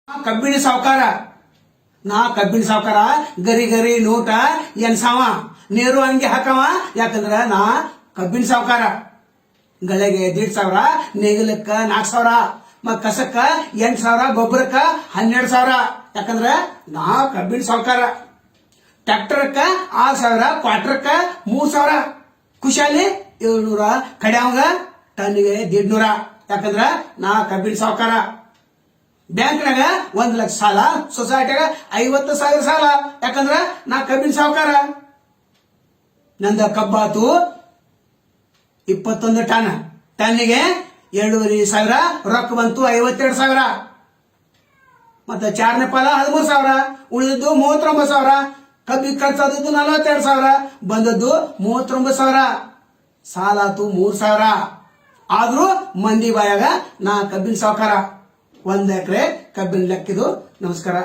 ಕಬ್ಬಿಣ ಸಾವುಕಾರ ನಾ ಕಬ್ಬಿಣ ಸಾವುಕಾರ ಗರಿ ಗರಿ ನೋಟ ಎನ್ಸಾವ ನೇರು ಅಂಗಿ ಹಾಕವ ಯಾಕಂದ್ರ ನಾ ಕಬ್ಬಿಣ ಸಾವುಕಾರ ಗಳಿಗೆ 1,500 ನೇಗಿಲಕ್ಕ 4,000 ಮತ್ ಕಸಕ್ಕ 8,000 ಗೊಬ್ಬರಕ್ಕ 12,000 ಯಾಕಂದ್ರ ನಾ ಕಬ್ಬಿಣ ಸಾವುಕಾರ ಟ್ರ್ಯಾಕ್ಟರ್ಕ್ಕ 6,000 ಕ್ವಾರ್ಟರ್ಕ್ಕ 3,000 ಕುಶಾಲಿ 700 ಕಡ್ಯಾವಂಗ ಟನ್ನಿಗೆ 1,500 ಯಾಕಂದ್ರ ನಾ ಕಬ್ಬಿಣ ಸಾವುಕಾರ ಬ್ಯಾಂಕ್ನಾಗ 1 ಲಕ್ಷ ಸಾಲ ಸೊಸೈಟಿಯಾಗ 50,000 ಸಾಲ ಯಾಕಂದ್ರ ನಾ ಕಬ್ಬಿಣ ಸಾವುಕಾರ ನಂದ ಕಬ್ಬಾತು 21 ಟನ್ ಟನ್ನಿಗೆ 2,500 ರೊಕ್ಕ ಬಂತು 52,000 ಮತ್ತೆ 4ನೇ ಪಾಲ 13,000 ಉಳಿದದ್ದು 39,000 ಕಬ್ಬಿಗೆ ಖರ್ಚಾದದ್ದು 42,000 ಬಂದದ್ದು 39,000 ಸಾಲ ಆತು 3,000 ಆದ್ರೂ ಮಂದಿ ಬಾಯಾಗ ನಾ ಕಬ್ಬಿನ ಸಾವುಕಾರ 1 ಎಕರೆ ಕಬ್ಬಿನ ಲೆಕ್ಕಿದು ನಮಸ್ಕಾರ.